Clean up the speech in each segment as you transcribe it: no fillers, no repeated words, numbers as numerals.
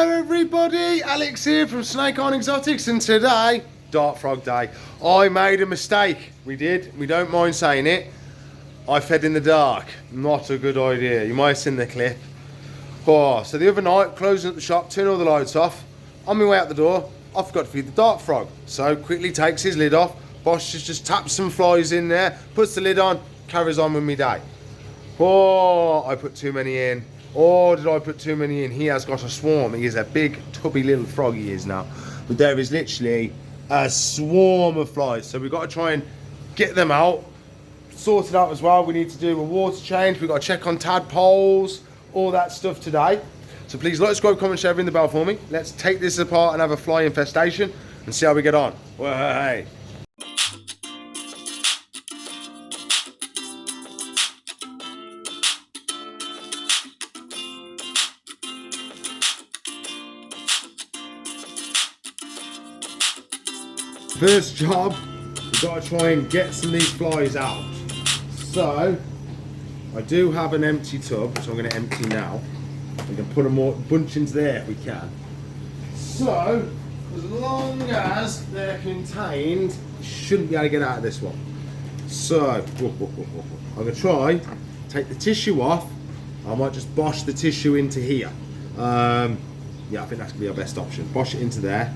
Hello everybody, Alex here from Snake On Exotics, and today, Dart Frog Day. I made a mistake. We don't mind saying it. I fed in the dark. Not a good idea. You might have seen the clip. Oh, so the other night, closing up the shop, turning all the lights off, on my way out the door, I forgot to feed the dart frog. So quickly takes his lid off, Boss just taps some flies in there, puts the lid on, carries on with me day. Oh, I put too many in. Oh, did I put too many in? He has got a swarm. He is a big, tubby little frog he is now. But there is literally a swarm of flies. So we've got to try and get them out. Sort it out as well. We need to do a water change. We've got to check on tadpoles, all that stuff today. So please like, subscribe, comment, share, ring the bell for me. Let's take this apart and have a fly infestation and see how we get on. Well, hey. First job, we've got to try and get some of these flies out. So, I do have an empty tub, which I'm going to empty now. We can put a more bunch into there if we can. So, as long as they're contained, shouldn't be able to get out of this one. So, I'm going to try, take the tissue off. I might just bosh the tissue into here. Yeah, I think that's going to be our best option. Bosh it into there.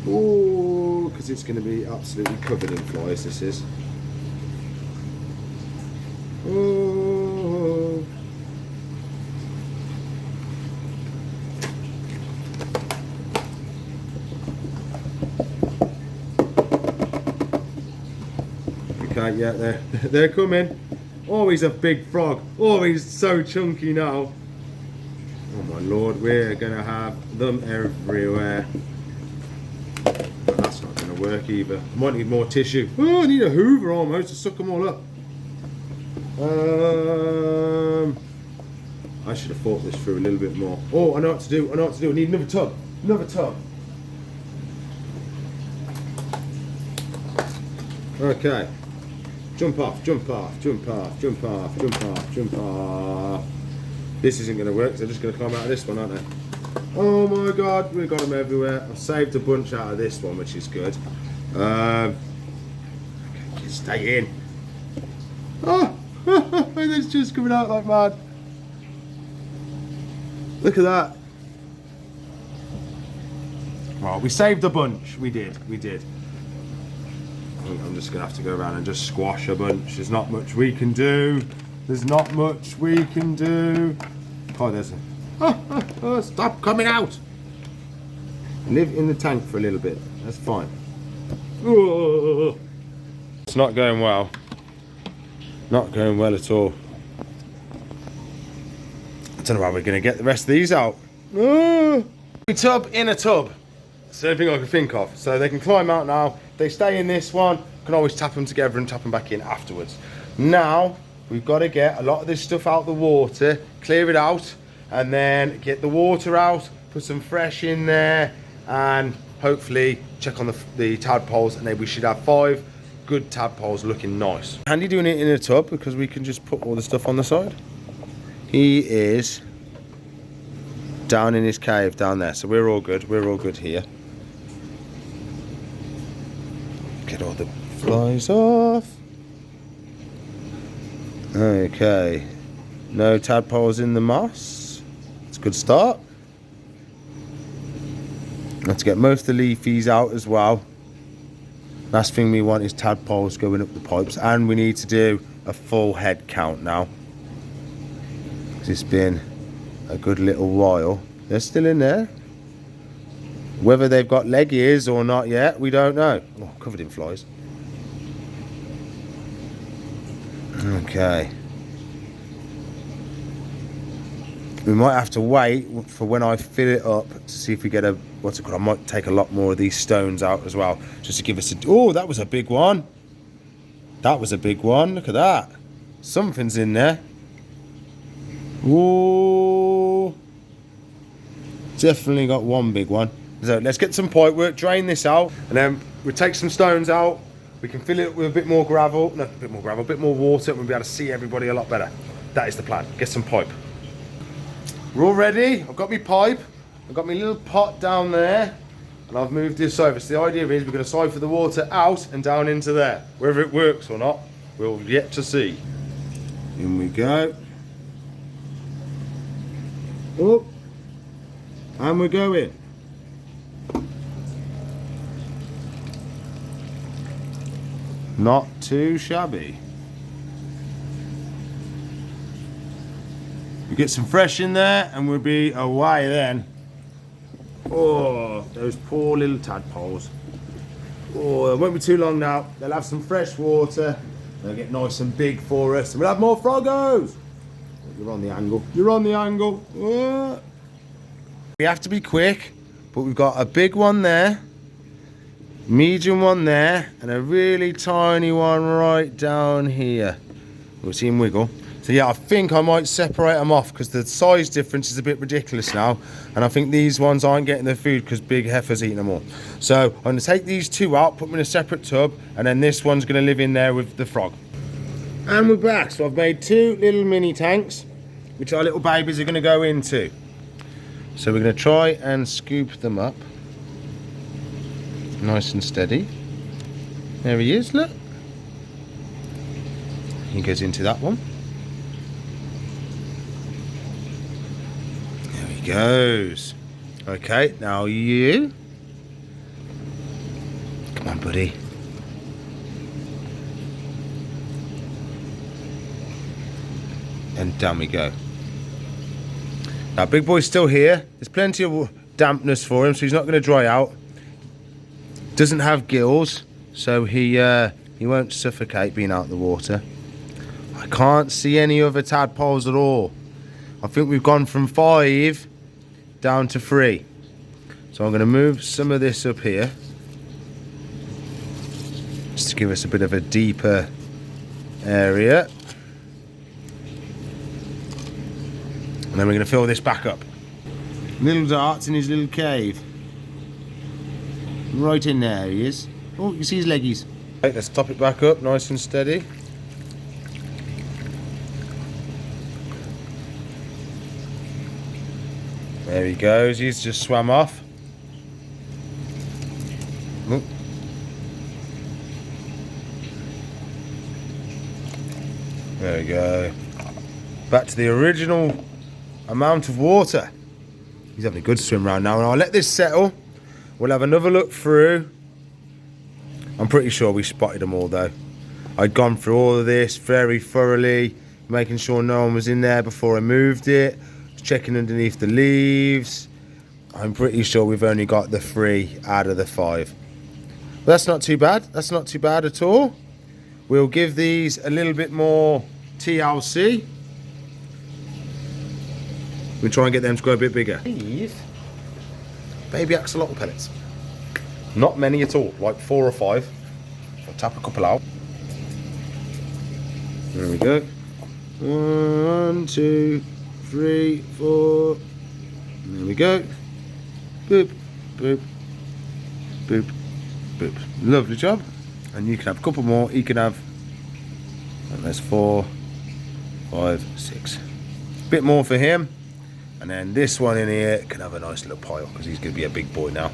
Oh, because it's going to be absolutely covered in flies, this is. Oh. Okay, yeah, they're coming. Oh, he's a big frog. Oh, he's so chunky now. Oh my lord, we're going to have them everywhere. That's not going to work either. Might need more tissue. Oh, I need a hoover almost to suck them all up. I should have thought this through a little bit more. Oh, I know what to do. I need another tub. Okay. Jump off. This isn't going to work, so they're just going to climb out of this one, aren't they? Oh my god, we've got them everywhere. I've saved a bunch out of this one, which is good. Okay, stay in. Oh, it's just coming out like mad. Look at that. Well, we saved a bunch. We did. I'm just going to have to go around and just squash a bunch. There's not much we can do. Oh, there's a... Oh, stop coming out! Live in the tank for a little bit. That's fine. Oh. It's not going well. Not going well at all. I don't know how we're going to get the rest of these out. Oh. Tub in a tub. That's the only thing I can think of. So they can climb out now. If they stay in this one, can always tap them together and tap them back in afterwards. Now, we've got to get a lot of this stuff out of the water, clear it out, and then get the water out, put some fresh in there, and hopefully check on the tadpoles, and then we should have 5 good tadpoles looking nice. Handy doing it in a tub because we can just put all the stuff on the side. He is down in his cave down there, so we're all good here. Get all the flies off. Okay, no tadpoles in the moss. Good start. Let's get most of the leafies out as well. Last thing we want is tadpoles going up the pipes, and we need to do a full head count now. It's been a good little while. They're still in there. Whether they've got leg ears or not yet, we don't know. Oh, covered in flies. Okay. We might have to wait for when I fill it up to see if we get a, what's it called? I might take a lot more of these stones out as well, just to give us a, oh, that was a big one. Look at that. Something's in there. Whoa. Definitely got one big one. So let's get some pipe work, drain this out, and then we take some stones out. We can fill it with a bit more gravel, a bit more water, and we'll be able to see everybody a lot better. That is the plan. Get some pipe. We're all ready. I've got my pipe. I've got my little pot down there. And I've moved this over. So the idea is we're going to siphon the water out and down into there. Whether it works or not, we'll yet to see. In we go. Oh. And we're going. Not too shabby. We get some fresh in there and we'll be away then. Oh, those poor little tadpoles. Oh, it won't be too long now. They'll have some fresh water. They'll get nice and big for us. And we'll have more froggos. You're on the angle. You're on the angle. Oh. We have to be quick, but we've got a big one there, medium one there, and a really tiny one right down here. We'll see him wiggle. So yeah, I think I might separate them off because the size difference is a bit ridiculous now. And I think these ones aren't getting their food because big heifer's eating them all. So I'm going to take these two out, put them in a separate tub, and then this one's going to live in there with the frog. And we're back. So I've made two little mini tanks, which our little babies are going to go into. So we're going to try and scoop them up. Nice and steady. There he is, look. He goes into that one. Goes. Okay, now you. Come on, buddy. And down we go. Now, big boy's still here. There's plenty of dampness for him, so he's not going to dry out. Doesn't have gills, so he won't suffocate being out in the water. I can't see any other tadpoles at all. I think we've gone from 5 down to 3. So I'm going to move some of this up here just to give us a bit of a deeper area. And then we're going to fill this back up. Little Dart's in his little cave. Right in there he is. Oh, you can see his leggies. Right, let's top it back up nice and steady. There he goes, he's just swam off. Oop. There we go. Back to the original amount of water. He's having a good swim round now, and I'll let this settle. We'll have another look through. I'm pretty sure we spotted them all though. I'd gone through all of this very thoroughly, making sure no one was in there before I moved it. Checking underneath the leaves. I'm pretty sure we've only got the 3 out of the 5. But that's not too bad. That's not too bad at all. We'll give these a little bit more TLC. We'll try and get them to go a bit bigger. Baby axolotl pellets. Not many at all, like 4 or 5. I'll tap a couple out. There we go. 1, 2, 3, 4. There we go. Boop, boop, boop, boop. Lovely job. And you can have a couple more. You can have, and there's 4, 5, 6. Bit more for him. And then this one in here can have a nice little pile because he's going to be a big boy now.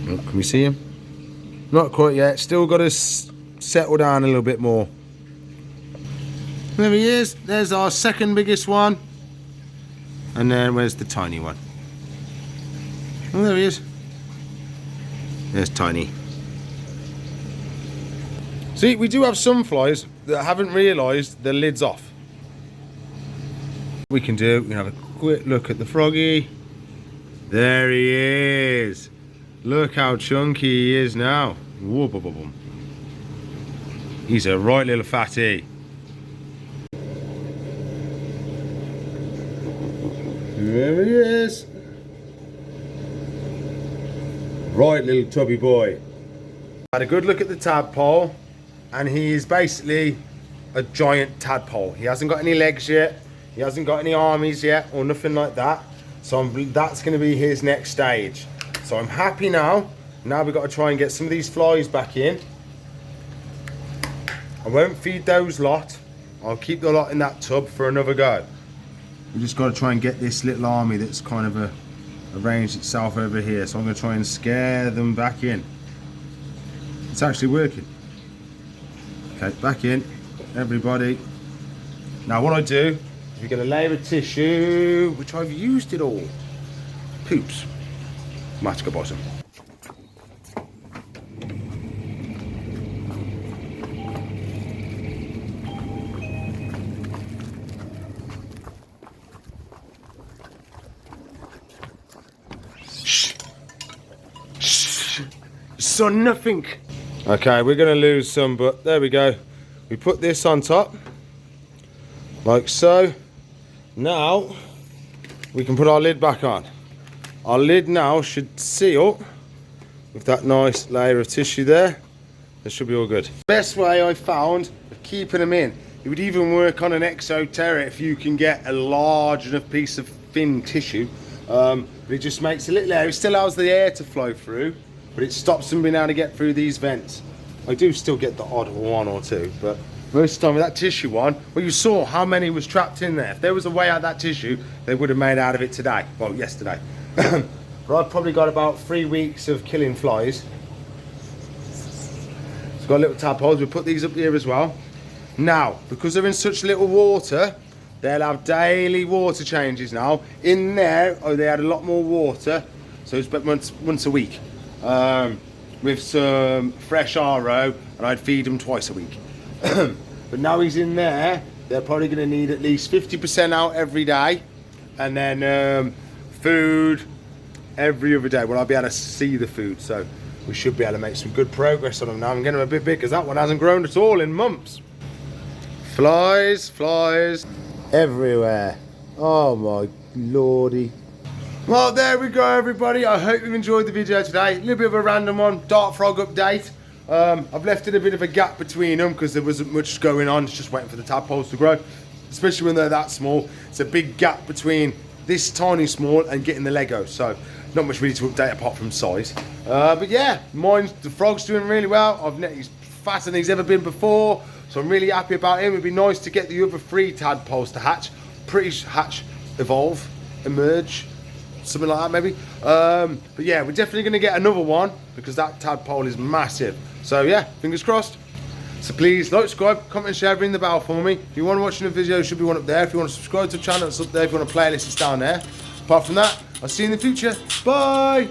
Oh, can we see him? Not quite yet. Still got to settle down a little bit more. There he is. There's our second biggest one. And then where's the tiny one? Oh, there he is. There's tiny. See, we do have some flies that haven't realised the lid's off. We can have a quick look at the froggy. There he is. Look how chunky he is now. Whoa, boom, boom, boom. He's a right little fatty. There he is. Right little tubby boy. Had a good look at the tadpole, and he is basically a giant tadpole. He hasn't got any legs yet. He hasn't got any armies yet or nothing like that. So that's going to be his next stage. So I'm happy now. Now we've got to try and get some of these flies back in. I won't feed those lot. I'll keep the lot in that tub for another go. We just got to try and get this little army that's kind of arranged itself over here. So I'm going to try and scare them back in. It's actually working. Okay, back in, everybody. Now what I do, is we get a layer of tissue, which I've used it all. Poops. Matka bottom. Shh. Shh. Son, nothing. Okay, we're going to lose some, but there we go. We put this on top, like so. Now, we can put our lid back on. Our lid now should seal with that nice layer of tissue there. It should be all good. Best way I found of keeping them in, it would even work on an exoterra if you can get a large enough piece of thin tissue. But it just makes a little air. It still allows the air to flow through, but it stops them being able to get through these vents. I do still get the odd one or two, but most of the time with that tissue one, well, you saw how many was trapped in there. If there was a way out of that tissue, they would have made out of it today. Well, yesterday. But I've probably got about 3 weeks of killing flies. It's got little tadpoles. We'll put these up here as well. Now, because they're in such little water, they'll have daily water changes now. In there, they had a lot more water, so it's about once a week. With some fresh RO, and I'd feed them twice a week. But now he's in there, they're probably going to need at least 50% out every day, and then food every other day. Well, I'll be able to see the food, so we should be able to make some good progress on them now. I'm getting them a bit big because that one hasn't grown at all in months. Flies, flies everywhere. Oh my lordy. Well, there we go, everybody. I hope you've enjoyed the video today. A little bit of a random one, dart frog update. I've left it a bit of a gap between them because there wasn't much going on. It's just waiting for the tadpoles to grow, especially when they're that small. It's a big gap between this tiny small and getting the Lego, so not much really to update apart from size. But yeah, the frog's doing really well. He's fatter than he's ever been before, so I'm really happy about him. It'd be nice to get the other 3 tadpoles to hatch. Hatch, evolve, emerge, something like that maybe. But yeah, we're definitely going to get another one because that tadpole is massive. So yeah, fingers crossed. So please like, subscribe, comment, share, ring the bell for me. If you want to watch the video, there should be one up there. If you want to subscribe to the channel, it's up there. If you want a playlist, it's down there. Apart from that, I'll see you in the future. Bye.